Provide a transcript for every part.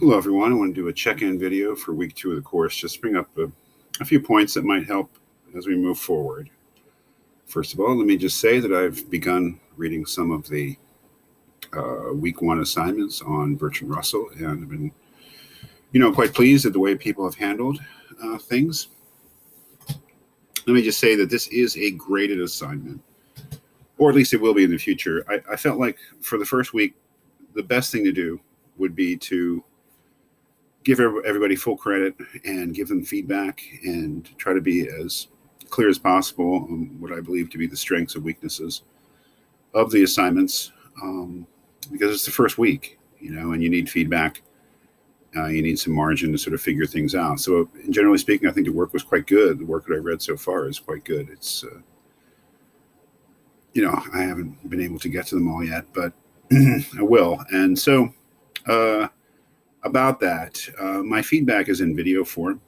Hello, everyone. I want to do a check-in video for week 2 of the course. Just bring up a few points that might help as we move forward. First of all, let me just say that I've begun reading some of the week 1 assignments on Bertrand Russell, and I've been, quite pleased at the way people have handled things. Let me just say that this is a graded assignment, or at least it will be in the future. I felt like for the first week, the best thing to do would be to give everybody full credit and give them feedback and try to be as clear as possible on what I believe to be the strengths and weaknesses of the assignments, because it's the first week, and you need feedback. You need some margin to sort of figure things out. So generally speaking, I think the work was quite good. The work that I've read so far is quite good. It's, I haven't been able to get to them all yet, but I will. And so, about that, my feedback is in video form.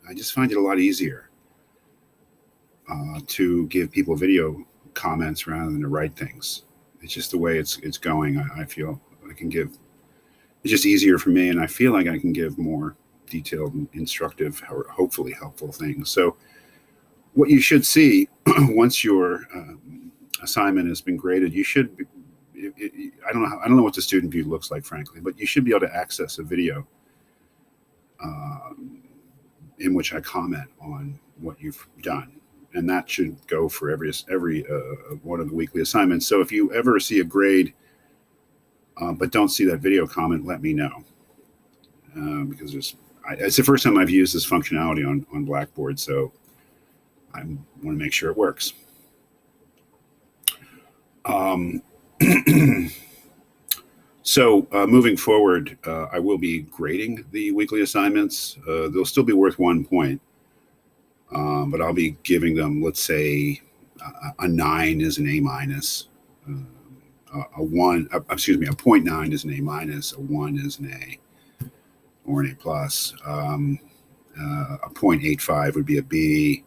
I just find it a lot easier to give people video comments rather than to write things. It's just the way it's going. I feel I can give. It's just easier for me, and I feel like I can give more detailed, and instructive, or hopefully helpful things. So, what you should see once your assignment has been graded, you should. I don't know what the student view looks like, frankly, but you should be able to access a video in which I comment on what you've done, and that should go for every one of the weekly assignments. So if you ever see a grade but don't see that video comment, let me know, because it's the first time I've used this functionality on Blackboard, so I want to make sure it works. So moving forward, I will be grading the weekly assignments. They'll still be worth 1 point, but I'll be giving them, let's say, a 9 is an A minus, a 0.9 is an A minus, a 1 is an A or an A plus, a 0.85 would be a B,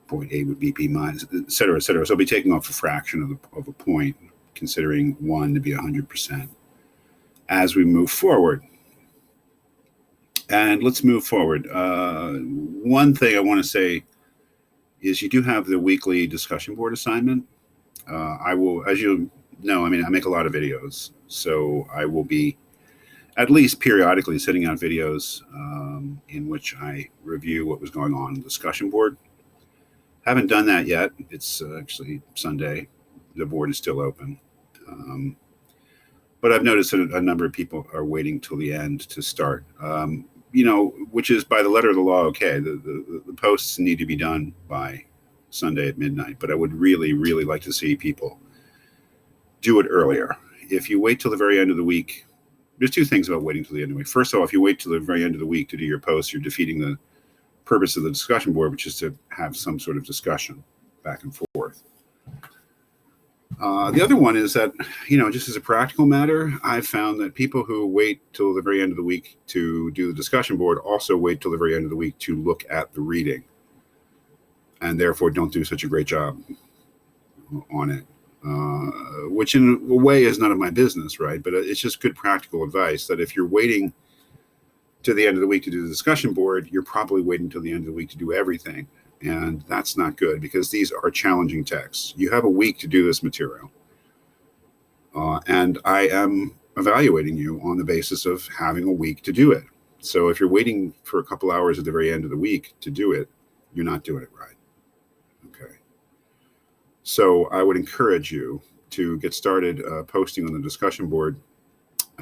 0.8 would be B minus, et cetera, et cetera. So I'll be taking off a fraction of a point, considering 1 to be 100% as we move forward. And let's move forward. One thing I want to say is you do have the weekly discussion board assignment. I will, as you know, I make a lot of videos, so I will be at least periodically sending out videos in which I review what was going on in the discussion board. Haven't done that yet. It's actually Sunday. The board is still open. But I've noticed that a number of people are waiting till the end to start, which is by the letter of the law, okay. The posts need to be done by Sunday at midnight, but I would really, really like to see people do it earlier. If you wait till the very end of the week, there's two things about waiting till the end of the week. First of all, if you wait till the very end of the week to do your posts, you're defeating the purpose of the discussion board, which is to have some sort of discussion back and forth. The other one is that, just as a practical matter, I've found that people who wait till the very end of the week to do the discussion board also wait till the very end of the week to look at the reading, and therefore don't do such a great job on it, which in a way is none of my business, right? But it's just good practical advice that if you're waiting to the end of the week to do the discussion board, you're probably waiting till the end of the week to do everything. And that's not good, because these are challenging texts. You have a week to do this material. And I am evaluating you on the basis of having a week to do it. So if you're waiting for a couple hours at the very end of the week to do it, you're not doing it right. Okay. So I would encourage you to get started posting on the discussion board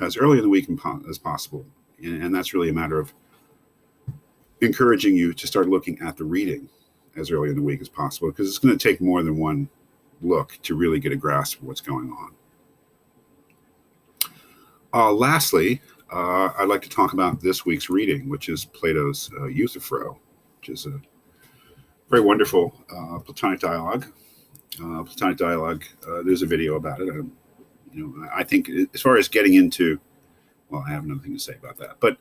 as early in the week as possible. And that's really a matter of encouraging you to start looking at the reading as early in the week as possible, because it's going to take more than one look to really get a grasp of what's going on. Lastly, I'd like to talk about this week's reading, which is Plato's Euthyphro, which is a very wonderful Platonic dialogue. There's a video about it. I think as far as getting into, well, I have another thing to say about that, but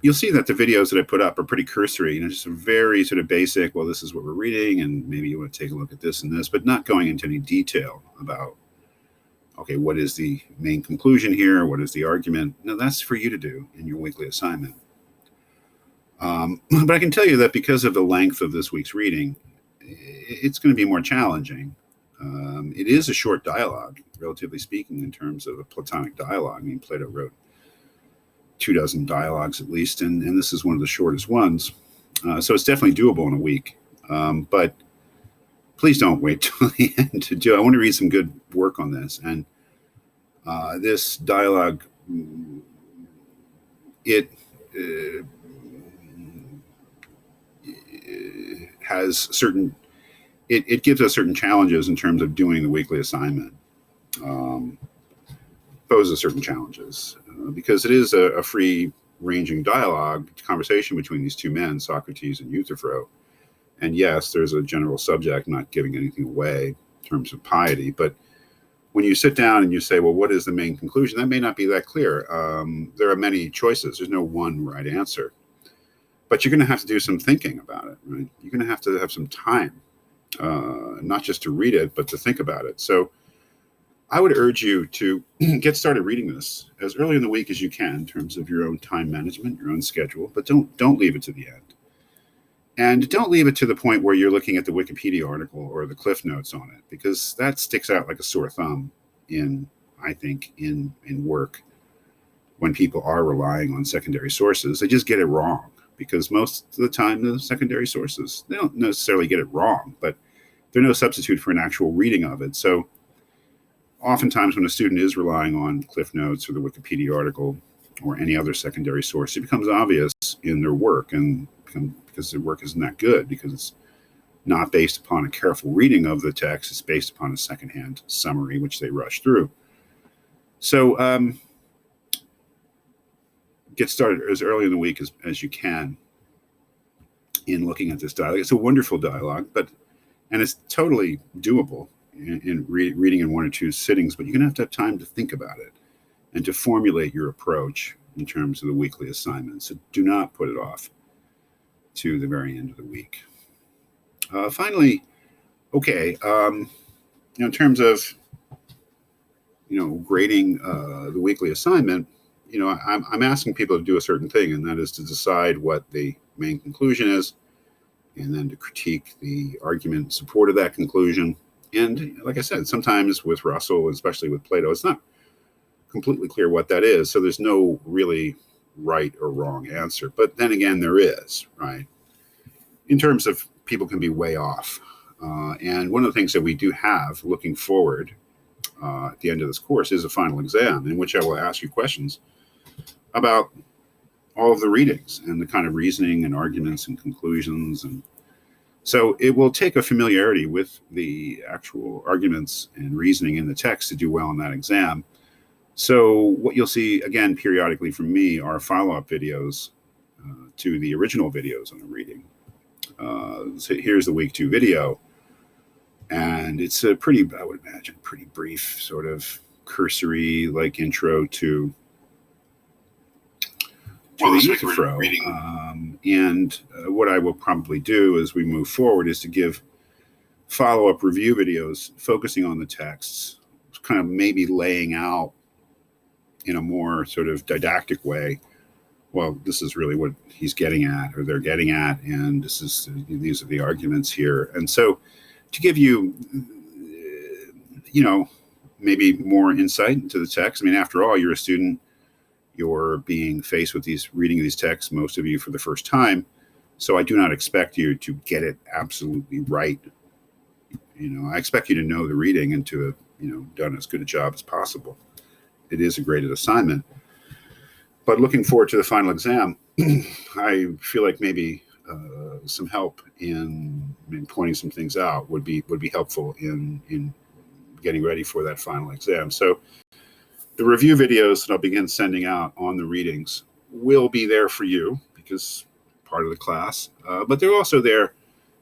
you'll see that the videos that I put up are pretty cursory, just a very sort of basic, well, this is what we're reading, and maybe you want to take a look at this and this, but not going into any detail about okay, what is the main conclusion here? What is the argument? No, that's for you to do in your weekly assignment. But I can tell you that because of the length of this week's reading, it's going to be more challenging. It is a short dialogue, relatively speaking, in terms of a Platonic dialogue. I mean, Plato wrote 24 dialogues at least, and this is one of the shortest ones. So it's definitely doable in a week. But please don't wait till the end to do it. I want to read some good work on this. And this dialogue, it has certain, it gives us certain challenges in terms of doing the weekly assignment. Poses certain challenges because it is a free-ranging dialogue, conversation between these two men, Socrates and Euthyphro. And yes, there's a general subject, not giving anything away in terms of piety. But when you sit down and you say, well, what is the main conclusion? That may not be that clear. There are many choices. There's no one right answer. But you're going to have to do some thinking about it, right? You're going to have some time, not just to read it, but to think about it. So I would urge you to get started reading this as early in the week as you can in terms of your own time management, your own schedule, but don't leave it to the end. And don't leave it to the point where you're looking at the Wikipedia article or the Cliff Notes on it, because that sticks out like a sore thumb in work when people are relying on secondary sources. They just get it wrong, because most of the time the secondary sources, they don't necessarily get it wrong, but they're no substitute for an actual reading of it. So oftentimes when a student is relying on Cliff Notes or the Wikipedia article or any other secondary source, it becomes obvious in their work, and because their work isn't that good, because it's not based upon a careful reading of the text. It's based upon a secondhand summary, which they rush through. So get started as early in the week as you can in looking at this dialogue. It's a wonderful dialogue, and it's totally doable in reading in 1 or 2 sittings, but you're going to have time to think about it and to formulate your approach in terms of the weekly assignment. So do not put it off to the very end of the week. Finally, okay, in terms of grading the weekly assignment, I'm asking people to do a certain thing, and that is to decide what the main conclusion is, and then to critique the argument in support of that conclusion. And like I said, sometimes with Russell, especially with Plato, it's not completely clear what that is. So there's no really right or wrong answer. But then again, there is, right? In terms of people can be way off. And one of the things that we do have looking forward at the end of this course is a final exam in which I will ask you questions about all of the readings and the kind of reasoning and arguments and conclusions. And so it will take a familiarity with the actual arguments and reasoning in the text to do well in that exam. So what you'll see, again, periodically from me are follow-up videos to the original videos on the reading. So here's the week 2 video. And it's a pretty, I would imagine, pretty brief, sort of cursory, like intro to the Euthyphro. And what I will probably do as we move forward is to give follow-up review videos focusing on the texts, kind of maybe laying out in a more sort of didactic way, well, this is really what he's getting at, or they're getting at, and these are the arguments here. And so to give you, maybe more insight into the text. I mean, after all, you're a student. You're being faced with reading of these texts, most of you for the first time. So I do not expect you to get it absolutely right. I expect you to know the reading and to have, done as good a job as possible. It is a graded assignment. But looking forward to the final exam, I feel like maybe some help in pointing some things out would be helpful in getting ready for that final exam. So the review videos that I'll begin sending out on the readings will be there for you because part of the class, but they're also there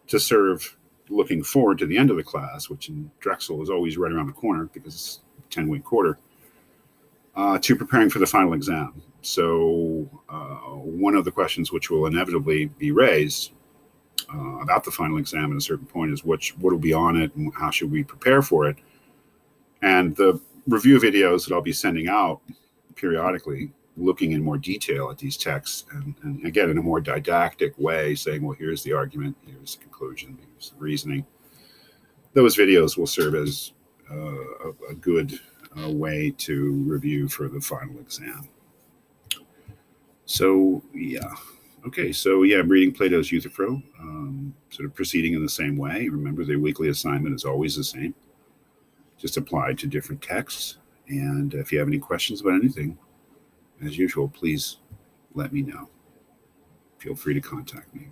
to serve looking forward to the end of the class, which in Drexel is always right around the corner because it's a 10-week quarter, to preparing for the final exam. So one of the questions which will inevitably be raised about the final exam at a certain point is what will be on it and how should we prepare for it. And the review videos that I'll be sending out periodically, looking in more detail at these texts, and again, in a more didactic way, saying, well, here's the argument, here's the conclusion, here's the reasoning. Those videos will serve as a good way to review for the final exam. So, yeah. Okay, so yeah, I'm reading Plato's Euthyphro, sort of proceeding in the same way. Remember, the weekly assignment is always the same, just applied to different texts. And if you have any questions about anything, as usual, please let me know. Feel free to contact me.